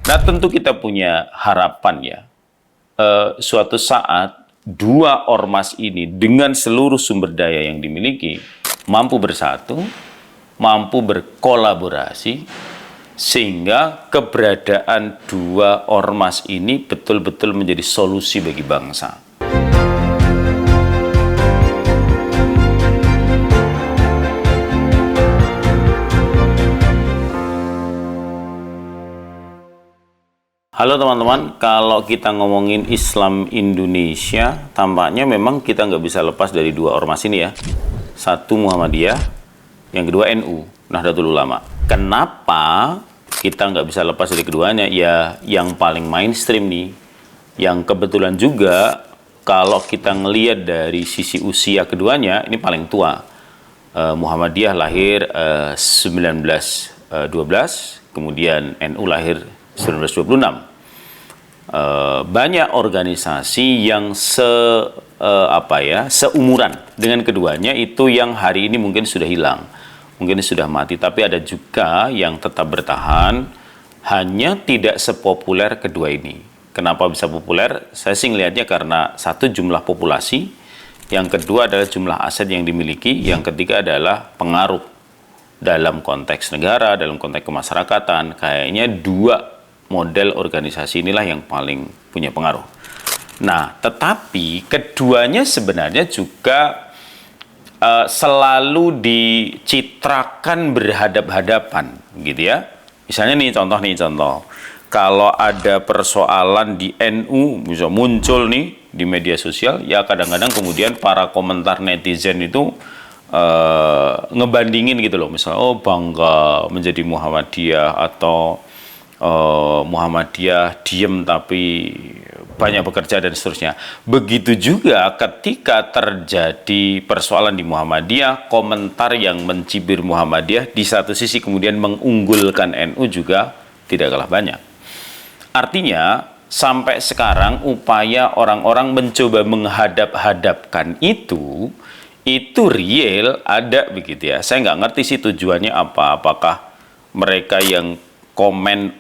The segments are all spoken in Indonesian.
Nah, tentu kita punya harapan ya, suatu saat dua ormas ini dengan seluruh sumber daya yang dimiliki mampu bersatu, mampu berkolaborasi, sehingga keberadaan dua ormas ini betul-betul menjadi solusi bagi bangsa. Halo teman-teman, kalau kita ngomongin Islam Indonesia, tampaknya memang kita nggak bisa lepas dari dua ormas ini ya. Satu Muhammadiyah, yang kedua NU, Nahdlatul Ulama. Kenapa kita nggak bisa lepas dari keduanya? Ya, yang paling mainstream nih, yang kebetulan juga kalau kita ngelihat dari sisi usia keduanya, ini paling tua. Muhammadiyah lahir 1912, kemudian NU lahir 1926. Banyak organisasi yang seumuran dengan keduanya itu yang hari ini mungkin sudah hilang, mungkin sudah mati, tapi ada juga yang tetap bertahan, hanya tidak sepopuler kedua ini. Kenapa bisa populer? Saya sih ngelihatnya karena satu, jumlah populasi, yang kedua adalah jumlah aset yang dimiliki, yang ketiga adalah pengaruh dalam konteks negara, dalam konteks kemasyarakatan. Kayaknya dua model organisasi inilah yang paling punya pengaruh. Nah, tetapi keduanya sebenarnya juga selalu dicitrakan berhadap-hadapan, gitu ya. Misalnya nih contoh. Kalau ada persoalan di NU bisa muncul nih di media sosial, ya kadang-kadang kemudian para komentar netizen itu ngebandingin gitu loh. Misalnya, oh bangga menjadi Muhammadiyah, atau Muhammadiyah diem tapi banyak bekerja dan seterusnya. Begitu juga ketika terjadi persoalan di Muhammadiyah, komentar yang mencibir Muhammadiyah di satu sisi kemudian mengunggulkan NU juga tidak kalah banyak. Artinya sampai sekarang upaya orang-orang mencoba menghadap-hadapkan itu real ada begitu ya. Saya nggak ngerti sih tujuannya apa. Apakah mereka yang komen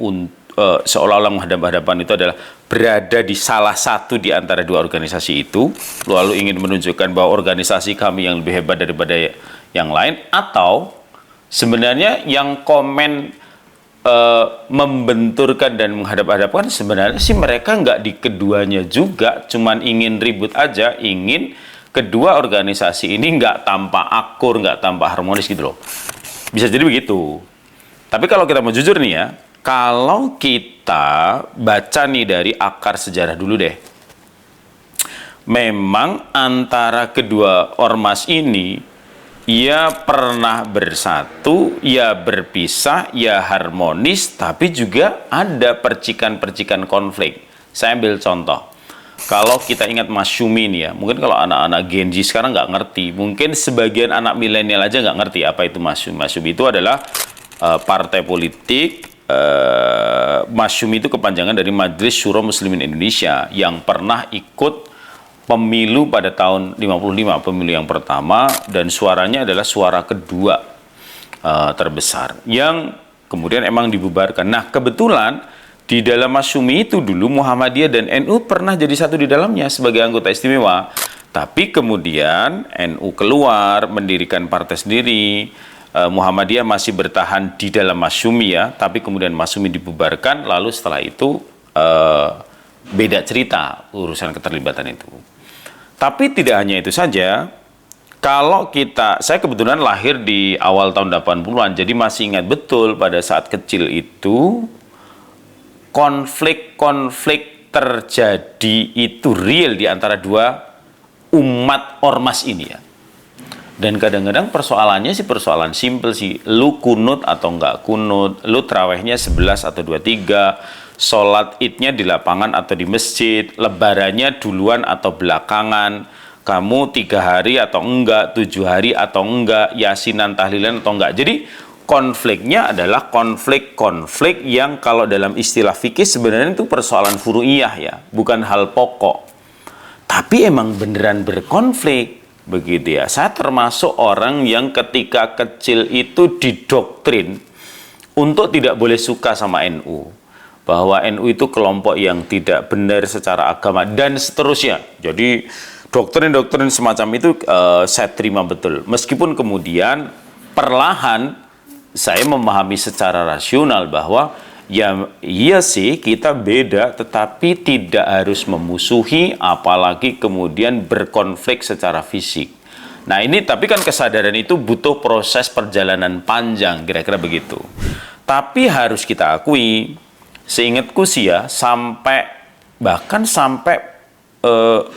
seolah-olah menghadap-hadapan itu adalah berada di salah satu di antara dua organisasi itu, lalu ingin menunjukkan bahwa organisasi kami yang lebih hebat daripada yang lain, atau sebenarnya yang komen membenturkan dan menghadap-hadapkan sebenarnya sih mereka nggak di keduanya juga, cuman ingin ribut aja, ingin kedua organisasi ini nggak tampak akur, nggak tampak harmonis gitu loh. Bisa jadi begitu. Tapi kalau kita mau jujur nih ya, kalau kita baca nih dari akar sejarah dulu deh. Memang antara kedua ormas ini, ya pernah bersatu, ya berpisah, ya harmonis, tapi juga ada percikan-percikan konflik. Saya ambil contoh. Kalau kita ingat Masyumi nih ya, mungkin kalau anak-anak Gen Z sekarang nggak ngerti, mungkin sebagian anak milenial aja nggak ngerti apa itu Masyumi. Masyumi itu adalah partai politik. Masyumi itu kepanjangan dari Majelis Syuro Muslimin Indonesia yang pernah ikut pemilu pada tahun 55, pemilu yang pertama, dan suaranya adalah suara kedua terbesar yang kemudian emang dibubarkan. Nah, kebetulan di dalam Masyumi itu dulu Muhammadiyah dan NU pernah jadi satu di dalamnya sebagai anggota istimewa, tapi kemudian NU keluar mendirikan partai sendiri. Muhammadiyah masih bertahan di dalam Masyumi ya, tapi kemudian Masyumi dibubarkan, lalu setelah itu beda cerita urusan keterlibatan itu. Tapi tidak hanya itu saja, kalau saya kebetulan lahir di awal tahun 80-an, jadi masih ingat betul pada saat kecil itu, konflik-konflik terjadi itu real di antara dua umat ormas ini ya. Dan kadang-kadang persoalannya sih persoalan simpel sih. Lu kunut atau enggak kunut, lu trawehnya 11 atau 23, sholat idnya di lapangan atau di masjid, lebarannya duluan atau belakangan, kamu 3 hari atau enggak, 7 hari atau enggak, yasinan tahlilan atau enggak. Jadi konfliknya adalah konflik-konflik yang kalau dalam istilah fikih sebenarnya itu persoalan furu'iyah ya, bukan hal pokok. Tapi emang beneran berkonflik. Begitu ya. Saya termasuk orang yang ketika kecil itu didoktrin untuk tidak boleh suka sama NU. bahwa NU itu kelompok yang tidak benar secara agama dan seterusnya. Jadi doktrin-doktrin semacam itu saya terima betul. Meskipun kemudian perlahan saya memahami secara rasional bahwa ya iya sih kita beda, tetapi tidak harus memusuhi apalagi kemudian berkonflik secara fisik. Nah ini tapi kan kesadaran itu butuh proses perjalanan panjang, kira-kira begitu. Tapi harus kita akui, seingatku sih ya, bahkan sampai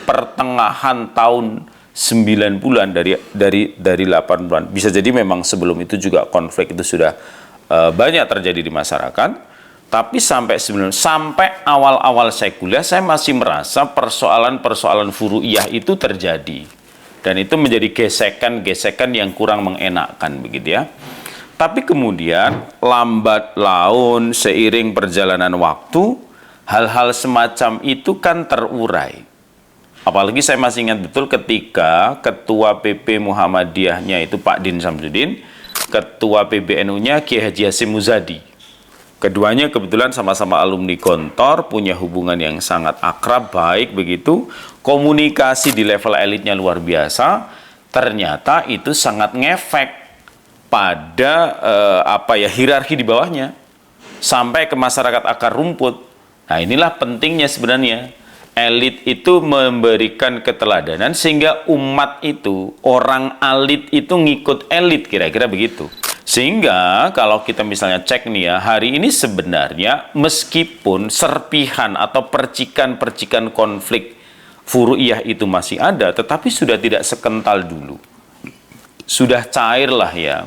pertengahan tahun 9 bulan dari 8 bulan. Bisa jadi memang sebelum itu juga konflik itu sudah banyak terjadi di masyarakat. Tapi sampai awal-awal saya kuliah, saya masih merasa persoalan-persoalan furu'iyah itu terjadi. Dan itu menjadi gesekan-gesekan yang kurang mengenakkan, begitu ya. Tapi kemudian, lambat laun, seiring perjalanan waktu, hal-hal semacam itu kan terurai. Apalagi saya masih ingat betul ketika Ketua PP Muhammadiyahnya itu Pak Din Samsudin, Ketua PBNU-nya Kiai Haji Hasyim Muzadi. Keduanya kebetulan sama-sama alumni Gontor, punya hubungan yang sangat akrab, baik begitu. Komunikasi di level elitnya luar biasa. Ternyata itu sangat ngefek pada hierarki di bawahnya sampai ke masyarakat akar rumput. Nah, inilah pentingnya sebenarnya. Elit itu memberikan keteladanan sehingga umat itu, orang alit itu ngikut elit, kira-kira begitu. Sehingga kalau kita misalnya cek nih ya, hari ini sebenarnya meskipun serpihan atau percikan-percikan konflik furu'iyah itu masih ada, tetapi sudah tidak sekental dulu. Sudah cair lah ya.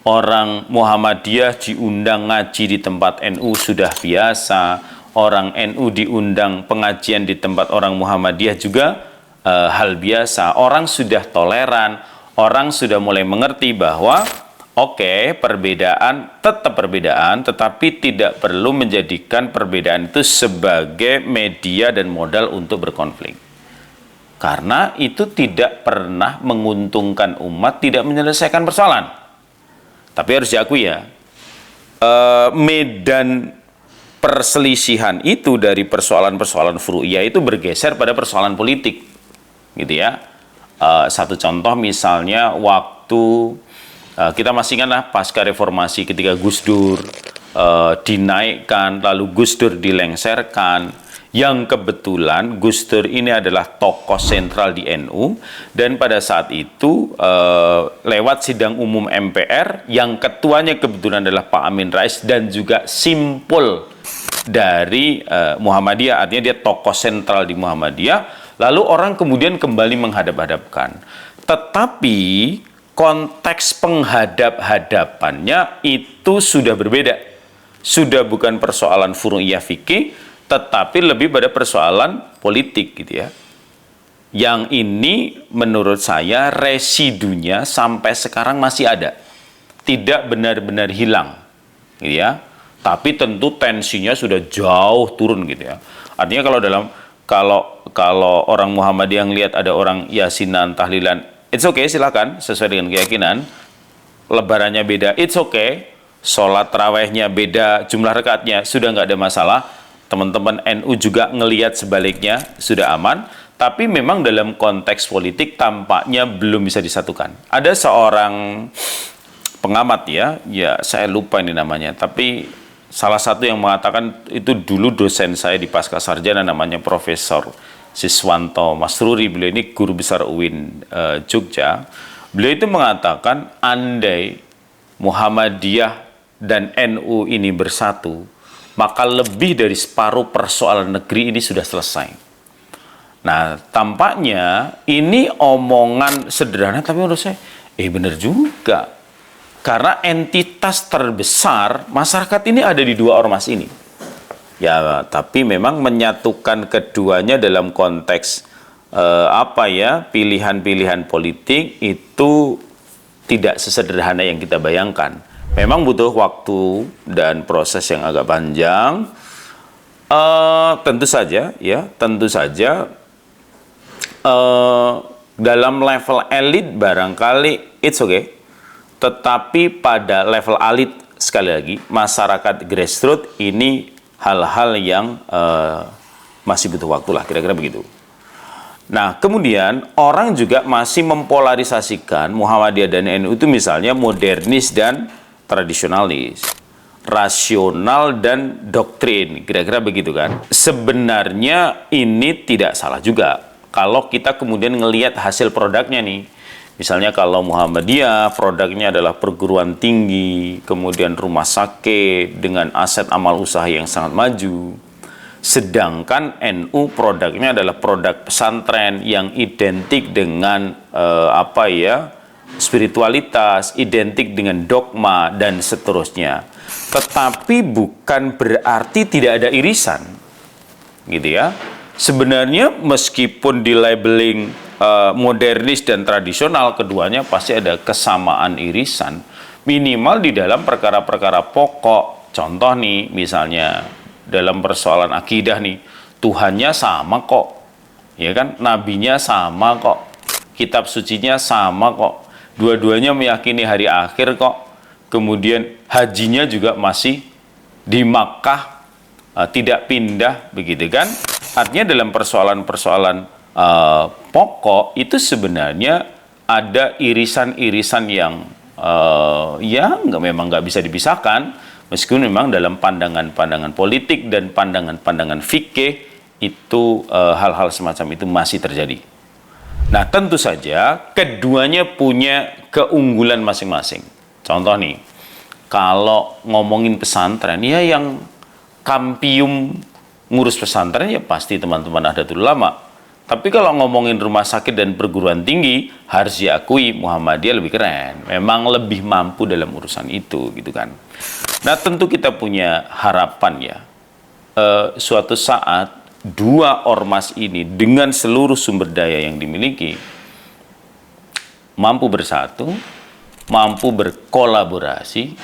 Orang Muhammadiyah diundang ngaji di tempat NU sudah biasa. Orang NU diundang pengajian di tempat orang Muhammadiyah juga hal biasa. Orang sudah toleran. Orang sudah mulai mengerti bahwa perbedaan tetap perbedaan, tetapi tidak perlu menjadikan perbedaan itu sebagai media dan modal untuk berkonflik. Karena itu tidak pernah menguntungkan umat, tidak menyelesaikan persoalan. Tapi harus diakui ya, medan perselisihan itu dari persoalan-persoalan furu'iyah itu bergeser pada persoalan politik, gitu ya. Satu contoh misalnya waktu kita masih ingat lah pasca reformasi ketika Gus Dur dinaikkan, lalu Gus Dur dilengserkan, yang kebetulan Gus Dur ini adalah tokoh sentral di NU, dan pada saat itu lewat sidang umum MPR yang ketuanya kebetulan adalah Pak Amin Rais dan juga simpul dari Muhammadiyah, artinya dia tokoh sentral di Muhammadiyah. Lalu orang kemudian kembali menghadap-hadapkan. Tetapi konteks penghadap-hadapannya itu sudah berbeda. Sudah bukan persoalan furu'iyah fikih, tetapi lebih pada persoalan politik gitu ya. Yang ini menurut saya residunya sampai sekarang masih ada. Tidak benar-benar hilang gitu ya. Tapi tentu tensinya sudah jauh turun gitu ya. Artinya kalau orang Muhammadiyah yang lihat ada orang yasinan, tahlilan, it's okay, silakan, sesuai dengan keyakinan. Lebarannya beda, it's okay. Sholat tarawihnya beda, jumlah rekatnya sudah nggak ada masalah. Teman-teman NU juga ngelihat sebaliknya, sudah aman. Tapi memang dalam konteks politik tampaknya belum bisa disatukan. Ada seorang pengamat ya saya lupa ini namanya, tapi salah satu yang mengatakan itu dulu dosen saya di pasca sarjana, namanya Profesor Siswanto Masruri. Beliau ini guru besar UIN Jogja. Beliau itu mengatakan andai Muhammadiyah dan NU ini bersatu, maka lebih dari separuh persoalan negeri ini sudah selesai. Nah, tampaknya ini omongan sederhana, tapi menurut saya, benar juga. Karena entitas terbesar masyarakat ini ada di dua ormas ini. Ya, tapi memang menyatukan keduanya dalam konteks pilihan-pilihan politik itu tidak sesederhana yang kita bayangkan. Memang butuh waktu dan proses yang agak panjang. Tentu saja dalam level elit barangkali it's okay. Tetapi pada level sekali lagi, masyarakat grassroots ini hal-hal yang masih butuh waktu lah, kira-kira begitu. Nah, kemudian orang juga masih mempolarisasikan Muhammadiyah dan NU itu misalnya modernis dan tradisionalis, rasional dan doktrin, kira-kira begitu kan. Sebenarnya ini tidak salah juga kalau kita kemudian ngelihat hasil produknya nih. Misalnya kalau Muhammadiyah produknya adalah perguruan tinggi, kemudian rumah sakit dengan aset amal usaha yang sangat maju. Sedangkan NU produknya adalah produk pesantren yang identik dengan spiritualitas, identik dengan dogma dan seterusnya. Tetapi bukan berarti tidak ada irisan, gitu ya. Sebenarnya meskipun di labeling modernis dan tradisional, keduanya pasti ada kesamaan irisan, minimal di dalam perkara-perkara pokok. Contoh nih, misalnya dalam persoalan akidah nih, Tuhannya sama kok, ya kan? Nabinya sama kok, kitab sucinya sama kok, dua-duanya meyakini hari akhir kok, kemudian hajinya juga masih di Makkah, tidak pindah, begitu kan? Artinya dalam persoalan-persoalan pokok itu sebenarnya ada irisan-irisan yang memang nggak bisa dipisahkan. Meskipun memang dalam pandangan-pandangan politik dan pandangan-pandangan fikih itu hal-hal semacam itu masih terjadi. Nah, tentu saja keduanya punya keunggulan masing-masing. Contoh nih, kalau ngomongin pesantren, ya yang kampium ngurus pesantren ya pasti teman-teman Nahdlatul Ulama. Tapi kalau ngomongin rumah sakit dan perguruan tinggi, harus diakui Muhammadiyah lebih keren. Memang lebih mampu dalam urusan itu, gitu kan. Nah, tentu kita punya harapan ya. Suatu saat, dua ormas ini dengan seluruh sumber daya yang dimiliki, mampu bersatu, mampu berkolaborasi,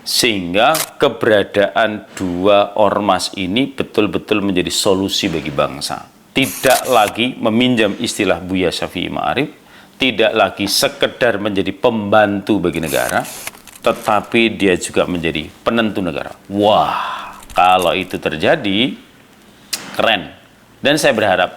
sehingga keberadaan dua ormas ini betul-betul menjadi solusi bagi bangsa. Tidak lagi meminjam istilah Buya Syafi'i Ma'arif, tidak lagi sekedar menjadi pembantu bagi negara, tetapi dia juga menjadi penentu negara. Wah, kalau itu terjadi, keren. Dan saya berharap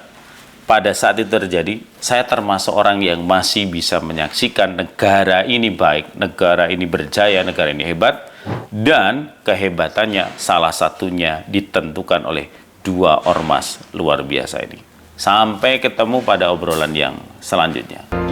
pada saat itu terjadi, saya termasuk orang yang masih bisa menyaksikan negara ini baik, negara ini berjaya, negara ini hebat, dan kehebatannya salah satunya ditentukan oleh dua ormas luar biasa ini. Sampai ketemu pada obrolan yang selanjutnya.